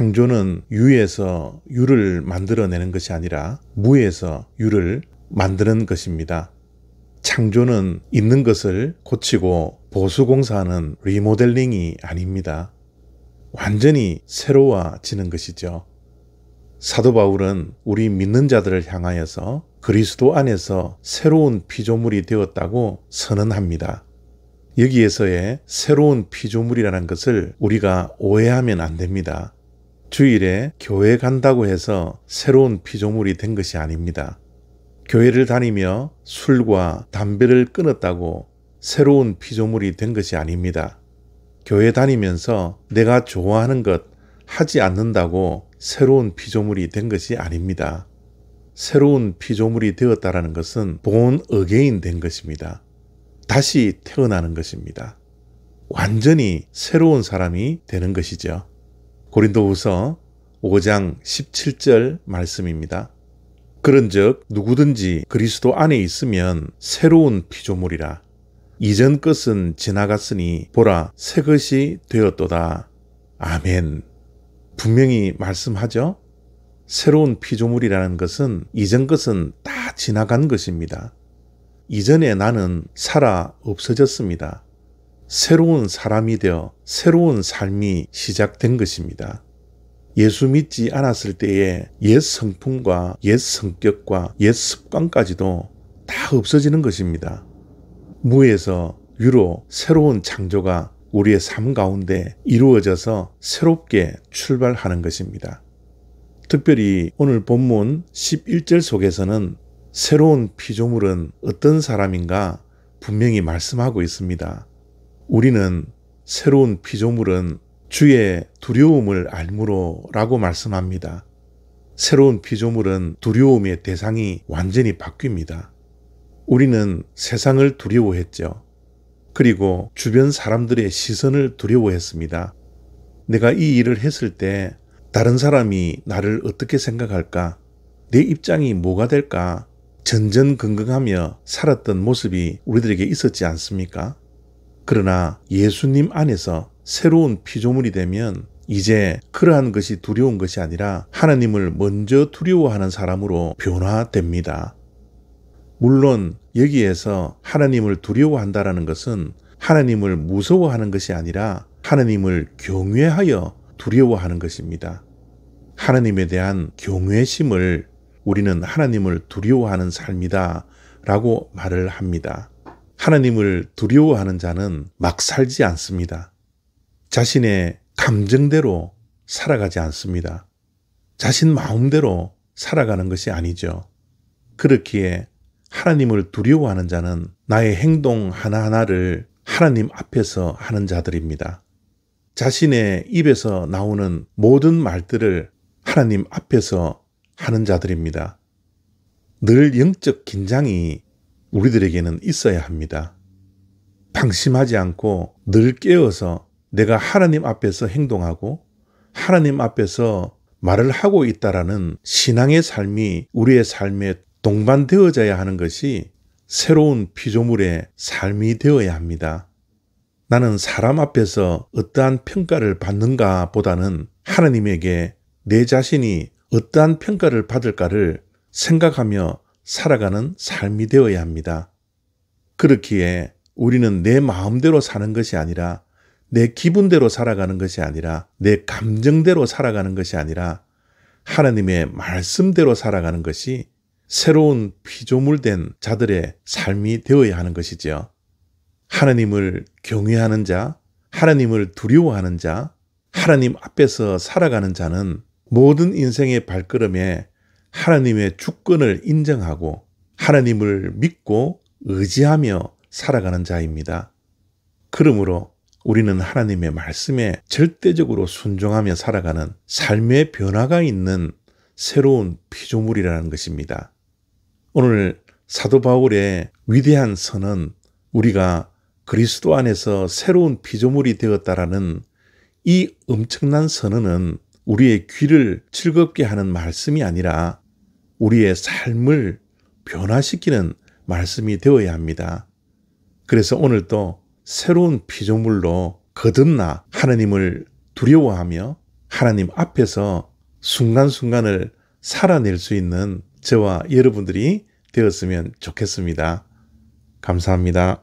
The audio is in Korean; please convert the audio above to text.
창조는 유에서 유를 만들어내는 것이 아니라 무에서 유를 만드는 것입니다. 창조는 있는 것을 고치고 보수공사하는 리모델링이 아닙니다. 완전히 새로워지는 것이죠. 사도 바울은 우리 믿는 자들을 향하여서 그리스도 안에서 새로운 피조물이 되었다고 선언합니다. 여기에서의 새로운 피조물이라는 것을 우리가 오해하면 안 됩니다. 주일에 교회 간다고 해서 새로운 피조물이 된 것이 아닙니다. 교회를 다니며 술과 담배를 끊었다고 새로운 피조물이 된 것이 아닙니다. 교회 다니면서 내가 좋아하는 것 하지 않는다고 새로운 피조물이 된 것이 아닙니다. 새로운 피조물이 되었다는 것은 본 어게인 된 것입니다. 다시 태어나는 것입니다. 완전히 새로운 사람이 되는 것이죠. 고린도후서 5장 17절 말씀입니다. 그런즉 누구든지 그리스도 안에 있으면 새로운 피조물이라. 이전 것은 지나갔으니 보라 새 것이 되었도다. 아멘. 분명히 말씀하죠. 새로운 피조물이라는 것은 이전 것은 다 지나간 것입니다. 이전에 나는 살아 없어졌습니다. 새로운 사람이 되어 새로운 삶이 시작된 것입니다. 예수 믿지 않았을 때의 옛 성품과 옛 성격과 옛 습관까지도 다 없어지는 것입니다. 무에서 유로 새로운 창조가 우리의 삶 가운데 이루어져서 새롭게 출발하는 것입니다. 특별히 오늘 본문 11절 속에서는 새로운 피조물은 어떤 사람인가 분명히 말씀하고 있습니다. 우리는 새로운 피조물은 주의 두려움을 알므로 라고 말씀합니다. 새로운 피조물은 두려움의 대상이 완전히 바뀝니다. 우리는 세상을 두려워했죠. 그리고 주변 사람들의 시선을 두려워했습니다. 내가 이 일을 했을 때 다른 사람이 나를 어떻게 생각할까? 내 입장이 뭐가 될까? 전전긍긍하며 살았던 모습이 우리들에게 있었지 않습니까? 그러나 예수님 안에서 새로운 피조물이 되면 이제 그러한 것이 두려운 것이 아니라 하나님을 먼저 두려워하는 사람으로 변화됩니다. 물론 여기에서 하나님을 두려워한다는 것은 하나님을 무서워하는 것이 아니라 하나님을 경외하여 두려워하는 것입니다. 하나님에 대한 경외심을 우리는 하나님을 두려워하는 삶이다 라고 말을 합니다. 하나님을 두려워하는 자는 막 살지 않습니다. 자신의 감정대로 살아가지 않습니다. 자신 마음대로 살아가는 것이 아니죠. 그렇기에 하나님을 두려워하는 자는 나의 행동 하나하나를 하나님 앞에서 하는 자들입니다. 자신의 입에서 나오는 모든 말들을 하나님 앞에서 하는 자들입니다. 늘 영적 긴장이 우리들에게는 있어야 합니다. 방심하지 않고 늘 깨어서 내가 하나님 앞에서 행동하고 하나님 앞에서 말을 하고 있다라는 신앙의 삶이 우리의 삶에 동반되어져야 하는 것이 새로운 피조물의 삶이 되어야 합니다. 나는 사람 앞에서 어떠한 평가를 받는가 보다는 하나님에게 내 자신이 어떠한 평가를 받을까를 생각하며 살아가는 삶이 되어야 합니다. 그렇기에 우리는 내 마음대로 사는 것이 아니라 내 기분대로 살아가는 것이 아니라 내 감정대로 살아가는 것이 아니라 하나님의 말씀대로 살아가는 것이 새로운 피조물된 자들의 삶이 되어야 하는 것이죠. 하나님을 경외하는 자, 하나님을 두려워하는 자, 하나님 앞에서 살아가는 자는 모든 인생의 발걸음에 하나님의 주권을 인정하고 하나님을 믿고 의지하며 살아가는 자입니다. 그러므로 우리는 하나님의 말씀에 절대적으로 순종하며 살아가는 삶의 변화가 있는 새로운 피조물이라는 것입니다. 오늘 사도 바울의 위대한 선언, 우리가 그리스도 안에서 새로운 피조물이 되었다라는 이 엄청난 선언은 우리의 귀를 즐겁게 하는 말씀이 아니라 우리의 삶을 변화시키는 말씀이 되어야 합니다. 그래서 오늘도 새로운 피조물로 거듭나 하나님을 두려워하며 하나님 앞에서 순간순간을 살아낼 수 있는 저와 여러분들이 되었으면 좋겠습니다. 감사합니다.